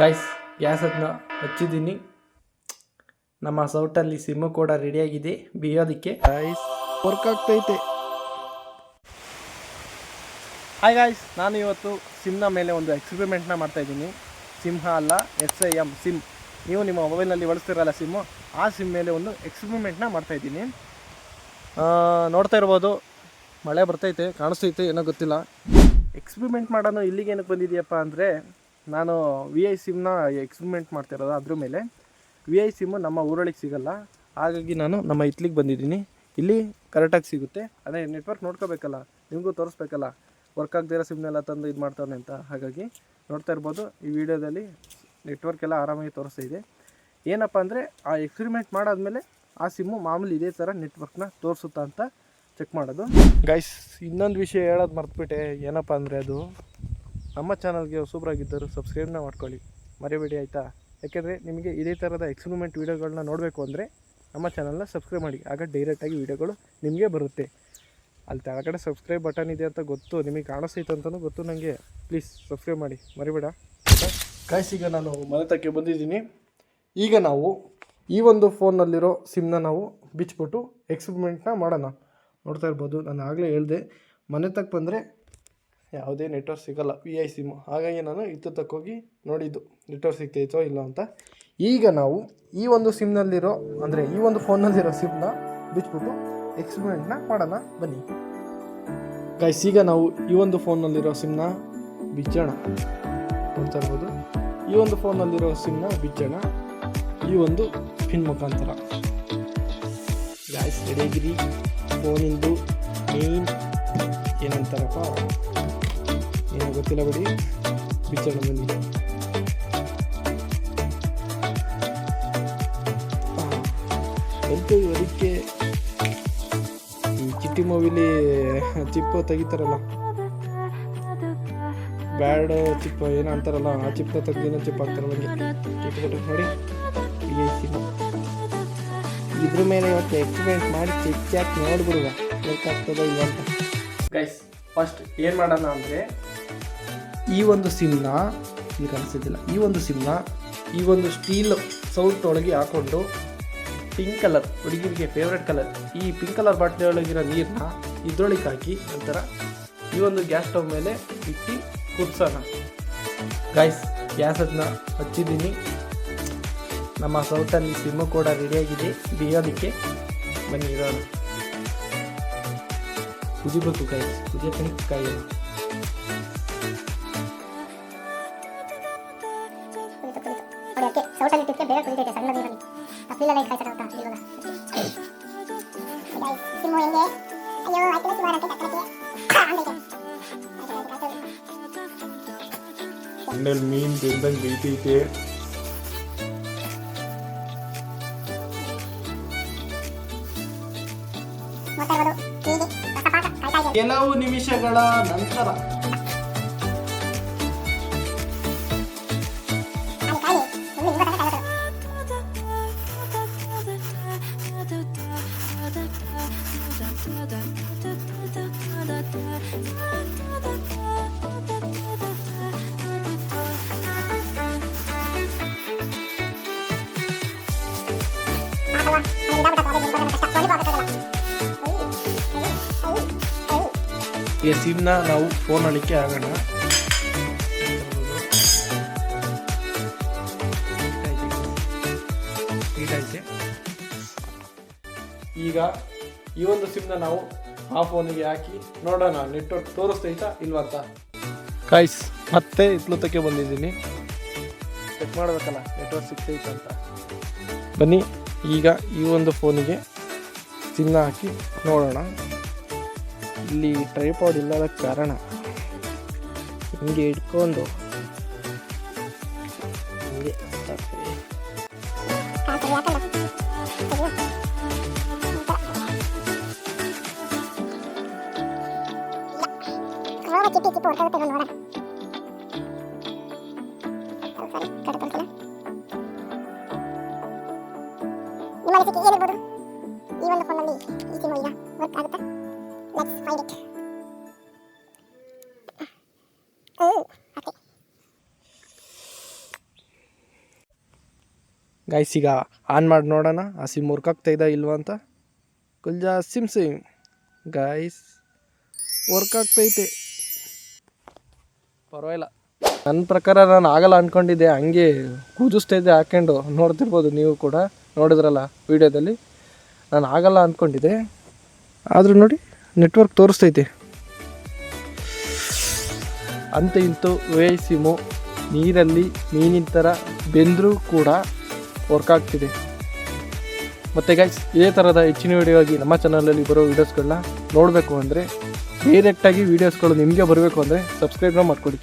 Guys ಗ್ಯಾಸನ್ನು ಹಚ್ಚಿದ್ದೀನಿ. ನಮ್ಮ ಸೌಟಲ್ಲಿ SIM ಕೂಡ ರೆಡಿಯಾಗಿದೆ ಬೇಯೋದಕ್ಕೆ. ಗಾಯ್ಸ್ ವರ್ಕ್ ಆಗ್ತೈತೆ. ಹಾಯ್ ಗಾಯ್ಸ್, ನಾನು ಇವತ್ತು ಸಿಮ್ನ ಮೇಲೆ ಒಂದು ಎಕ್ಸ್ಪೆರಿಮೆಂಟ್ನ ಮಾಡ್ತಾಯಿದ್ದೀನಿ. ಸಿಂಹ ಅಲ್ಲ, SIM ಸಿಮ್. ನೀವು ನಿಮ್ಮ ಮೊಬೈಲ್ನಲ್ಲಿ ಬಳಸ್ತಿರಲ್ಲ ಸಿಮ್ಮು, ಆ ಸಿಮ್ ಮೇಲೆ ಒಂದು ಎಕ್ಸ್ಪೆರಿಮೆಂಟ್ನ ಮಾಡ್ತಾಯಿದ್ದೀನಿ. ನೋಡ್ತಾ ಇರ್ಬೋದು, ಮಳೆ ಬರ್ತೈತೆ, ಕಾಣಿಸ್ತೈತೆ, ಏನೋ ಗೊತ್ತಿಲ್ಲ. ಎಕ್ಸ್ಪೆರಿಮೆಂಟ್ ಮಾಡೋಣ ಇಲ್ಲಿಗೆ ಏನಕ್ಕೆ ಬಂದಿದೆಯಪ್ಪ ಅಂದರೆ, ನಾನು VI ಸಿಮ್ನ ಎಕ್ಸ್ಪೆರಿಮೆಂಟ್ ಮಾಡ್ತಿರೋದು. ಅದ್ರ ಮೇಲೆ VI ಸಿಮ್ಮು ನಮ್ಮ ಊರೊಳಗೆ ಸಿಗೋಲ್ಲ, ಹಾಗಾಗಿ ನಾನು ನಮ್ಮ ಇತ್ಲಿಗೆ ಬಂದಿದ್ದೀನಿ. ಇಲ್ಲಿ ಕರೆಕ್ಟಾಗಿ ಸಿಗುತ್ತೆ. ಅದೇ ನೆಟ್ವರ್ಕ್ ನೋಡ್ಕೋಬೇಕಲ್ಲ, ನಿಮಗೂ ತೋರಿಸ್ಬೇಕಲ್ಲ, ವರ್ಕ್ ಆಗದಿರೋ ಸಿಮ್ನೆಲ್ಲ ತಂದು ಇದು ಮಾಡ್ತಾನೆ ಅಂತ. ಹಾಗಾಗಿ ನೋಡ್ತಾ ಇರ್ಬೋದು, ಈ ವಿಡಿಯೋದಲ್ಲಿ ನೆಟ್ವರ್ಕ್ ಎಲ್ಲ ಆರಾಮಾಗಿ ತೋರಿಸ್ತಾ ಇದೆ. ಏನಪ್ಪ ಅಂದರೆ, ಆ ಎಕ್ಸ್ಪೆರಿಮೆಂಟ್ ಮಾಡಾದ್ಮೇಲೆ ಆ ಸಿಮ್ಮು ಮಾಮೂಲಿ ಇದೇ ಥರ ನೆಟ್ವರ್ಕ್ನ ತೋರಿಸುತ್ತಾ ಅಂತ ಚೆಕ್ ಮಾಡೋದು. ಗೈಸ್, ಇನ್ನೊಂದು ವಿಷಯ ಹೇಳೋದು ಮರ್ತ್ಬಿಟ್ಟೆ. ಏನಪ್ಪ ಅಂದರೆ, ಅದು ನಮ್ಮ ಚಾನಲ್ಗೆ ಹೊಸಬ್ರಾಗಿದ್ದರು ಸಬ್ಸ್ಕ್ರೈಬ್ನ ಮಾಡ್ಕೊಳ್ಳಿ, ಮರಿಬೇಡಿ ಆಯಿತಾ. ಯಾಕೆಂದರೆ ನಿಮಗೆ ಇದೇ ಥರದ ಎಕ್ಸ್ಪೆರಿಮೆಂಟ್ ವೀಡಿಯೋಗಳನ್ನ ನೋಡಬೇಕು ಅಂದರೆ ನಮ್ಮ ಚಾನಲ್ನ ಸಬ್ಸ್ಕ್ರೈಬ್ ಮಾಡಿ, ಆಗ ಡೈರೆಕ್ಟಾಗಿ ವೀಡಿಯೋಗಳು ನಿಮಗೆ ಬರುತ್ತೆ. ಅಲ್ಲಿ ಕೆಳಗಡೆ ಸಬ್ಸ್ಕ್ರೈಬ್ ಬಟನ್ ಇದೆ ಅಂತ ಗೊತ್ತು, ನಿಮಗೆ ಕಾಣಿಸ್ತೈತೆ ಅಂತಲೂ ಗೊತ್ತು ನನಗೆ. ಪ್ಲೀಸ್ ಸಬ್ಸ್ಕ್ರೈಬ್ ಮಾಡಿ, ಮರಿಬೇಡ. ಗೈಸ್, ಈಗ ನಾನು ಮನೆ ತಕ್ಕೆ ಬಂದಿದ್ದೀನಿ. ಈಗ ನಾವು ಈ ಒಂದು ಫೋನ್ನಲ್ಲಿರೋ ಸಿಮ್ನ ನಾವು ಬಿಚ್ಚಿಬಿಟ್ಟು ಎಕ್ಸ್ಪೆರಿಮೆಂಟ್ನ ಮಾಡೋಣ. ನೋಡ್ತಾ ಇರ್ಬೋದು, ನಾನು ಆಗಲೇ ಹೇಳಿದೆ, ಮನೆ ತಕ್ಕ ಬಂದರೆ ಯಾವುದೇ ನೆಟ್ವರ್ಕ್ ಸಿಗೋಲ್ಲ VI ಸಿಮ್ಮು. ಹಾಗಾಗಿ ನಾನು ಇತ್ತು ತಕ್ಕೋಗಿ ನೋಡಿದ್ದು ನೆಟ್ವರ್ಕ್ ಸಿಗ್ತೈತೋ ಇಲ್ಲ ಅಂತ. ಈಗ ನಾವು ಈ ಒಂದು ಸಿಮ್ನಲ್ಲಿರೋ, ಅಂದರೆ ಈ ಒಂದು ಫೋನ್ನಲ್ಲಿರೋ ಸಿಮ್ನ ಬಿಚ್ಚಿಬಿಟ್ಟು ಎಕ್ಸ್ಪೆರಿಮೆಂಟ್ನ ಮಾಡೋಣ ಬನ್ನಿ. ಗೈಸ್, ಈಗ ನಾವು ಈ ಒಂದು ಫೋನ್ನಲ್ಲಿರೋ ಸಿಮ್ನ ಬಿಚ್ಚೋಣ. ನೋಡ್ತಾ ಇರ್ಬೋದು, ಈ ಒಂದು ಫೋನ್ನಲ್ಲಿರೋ ಸಿಮ್ನ ಬಿಚ್ಚೋಣ ಈ ಒಂದು ಪಿನ್ ಮುಖಾಂತರ. ಗೈಸ್ ರೆಡಿಯಾಗಿರಿ. ಫೋನಿಂದು ಮೇನ್ ಏನಂತಾರಪ್ಪ, ಏನೋ ಗೊತ್ತಿಲ್ಲ ಬಿಡಿ, ಬಿಚ್ಚೋಣ ಬನ್ನಿ. ಎಂತೂ ಅದಕ್ಕೆ ಈ ಚಿಟ್ಟಿ ಮೂವಿಲಿ ಚಿಪ್ಪು ತೆಗಿತಾರಲ್ಲ, ಬ್ಯಾಡ್ ಚಿಪ್ ಏನೋ ಅಂತಾರಲ್ಲ, ಆ ಚಿಪ್ನ ತೆಗ್ದಿನ ಚಿಪ್ ಹಾಕ್ತಾರೆ ನನಗೆ ಇಟ್ಬಿಟ್ಟು ನೋಡಿ. VI ಸಿಮ್ ಇದ್ರ ಮೇಲೆ ಇವತ್ತು ಎಕ್ಸ್ಪೆರಿಮೆಂಟ್ ಮಾಡಿ ಚೆಕ್ ನೋಡ್ಬಿಡುವ ವರ್ಕ್ ಆಗ್ತದೋ ಇಲ್ಲ ಅಂತ. ಗೈಸ್, ಫಸ್ಟ್ ಏನು ಮಾಡೋಣ ಅಂದರೆ, ಈ ಒಂದು ಸಿಮ್ನ ಈಗ ಅನಿಸ್ತಿದ್ದಿಲ್ಲ, ಈ ಒಂದು ಸಿಮ್ನ ಈ ಒಂದು ಸ್ಟೀಲ್ ಸೌಟ್ ಒಳಗೆ ಹಾಕ್ಕೊಂಡು ಪಿಂಕ್ ಕಲರ್, ಹುಡುಗಿರಿಗೆ ಫೇವ್ರೆಟ್ ಕಲರ್, ಈ ಪಿಂಕ್ ಕಲರ್ ಬಾಟ್ಲಿ ಒಳಗಿರೋ ನೀರನ್ನ ಇದ್ರೊಳಗೆ ಹಾಕಿ ನಂತರ ಈ ಒಂದು ಗ್ಯಾಸ್ ಸ್ಟವ್ ಮೇಲೆ ಇಟ್ಟು ಕುದಿಸೋಣ. ಗೈಸ್, ಗ್ಯಾಸನ್ನು ಹಚ್ಚಿದ್ದೀನಿ. ನಮ್ಮ ಸೌಟಲ್ಲಿ ಸಿಮ್ಮು ಕೂಡ ರೆಡಿಯಾಗಿದೆ ಬೇಯೋದಕ್ಕೆ. ಬನ್ನಿ ಇರೋಣ. ಕುದಿಬೇಕು ಗೈಸ್, ಕುದಿಯೋಕೆ ಕಾಯಿ. ಎಣ್ಣೆಲಿ ಮೀನು ಬೆಂದಂಗೆ ಬೇಯ್ತೈತೆ. ಕೆಲವು ನಿಮಿಷಗಳ ನಂತರ ಈ ಸಿಮ್ನ ನಾವು ಫೋನ್ ಅಳಿಕೆ ಆಗೋಣ. ಈಗ ಈ ಒಂದು ಸಿಮ್ನ ನಾವು ಆ ಫೋನಿಗೆ ಹಾಕಿ ನೋಡೋಣ ನೆಟ್ವರ್ಕ್ ತೋರಿಸ್ತೈತಾ ಇಲ್ವಾ ಅಂತ. ಗೈಸ್, ಮತ್ತೆ ಇತ್ಲುತ್ತಕ್ಕೆ ಬಂದಿದ್ದೀನಿ, ಚೆಕ್ ಮಾಡಬೇಕಲ್ಲ ನೆಟ್ವರ್ಕ್ ಸಿಗ್ತೈತ ಅಂತ. ಬನ್ನಿ, ಈಗ ಈ ಒಂದು ಫೋನಿಗೆ ಸಿಮ್ನ ಹಾಕಿ ನೋಡೋಣ. ಇಲ್ಲಿ ಟ್ರೈಪಾಡ್ ಇಲ್ಲದ ಕಾರಣ ಹಿಂಗೆ ಇಟ್ಕೊಂಡು ಹಿಂಗೆ ಈ ಒಂದು ಫೋನಲ್ಲಿ ಈ ಸಿಮ್ ಈಗ ವರ್ಕ್ ಆಗುತ್ತಾ? Let's find it. Okay. Guys ಈಗ ಆನ್ ಮಾಡಿ ನೋಡೋಣ ಆ ಸಿಮ್ ವರ್ಕ್ ಆಗ್ತಾಯಿದ್ದ ಇಲ್ವಾ ಅಂತ. ಕುಲ್ಜಾ ಸಿಮ್ ಗೈಸ್ ವರ್ಕ್ ಆಗ್ತೈತೆ, ಪರವಾಗಿಲ್ಲ. ನನ್ನ ಪ್ರಕಾರ ನಾನು ಆಗಲ್ಲ ಅಂದ್ಕೊಂಡಿದ್ದೆ, ಹಂಗೆ ಕೂದಿಸ್ತಾಯಿದ್ದೆ ಹಾಕ್ಕೊಂಡು. ನೋಡ್ತಿರ್ಬೋದು ನೀವು ಕೂಡ, ನೋಡಿದ್ರಲ್ಲ ವೀಡಿಯೋದಲ್ಲಿ. ನಾನು ಆಗಲ್ಲ ಅಂದ್ಕೊಂಡಿದ್ದೆ, ಆದರೂ ನೋಡಿ ನೆಟ್ವರ್ಕ್ ತೋರಿಸ್ತೈತೆ. ಅಂತ ಇಂತೂ ವೇ ಸಿಮ್ಮು ನೀರಲ್ಲಿ ಮೀನಿನ ಥರ ಬೆಂದರೂ ಕೂಡ ವರ್ಕ್ ಆಗ್ತಿದೆ. ಮತ್ತು ಗೈಸ್ ಇದೇ ಥರದ ಹೆಚ್ಚಿನ ವೀಡಿಯೋ ಆಗಿ ನಮ್ಮ ಚಾನಲಲ್ಲಿ ಬರೋ ವೀಡಿಯೋಸ್ಗಳನ್ನ ನೋಡಬೇಕು ಅಂದರೆ, ಡೈರೆಕ್ಟಾಗಿ ವೀಡಿಯೋಸ್ಗಳು ನಿಮಗೆ ಬರಬೇಕು ಅಂದರೆ ಸಬ್ಸ್ಕ್ರೈಬ್ನ ಮಾಡ್ಕೊಳ್ಳಿ.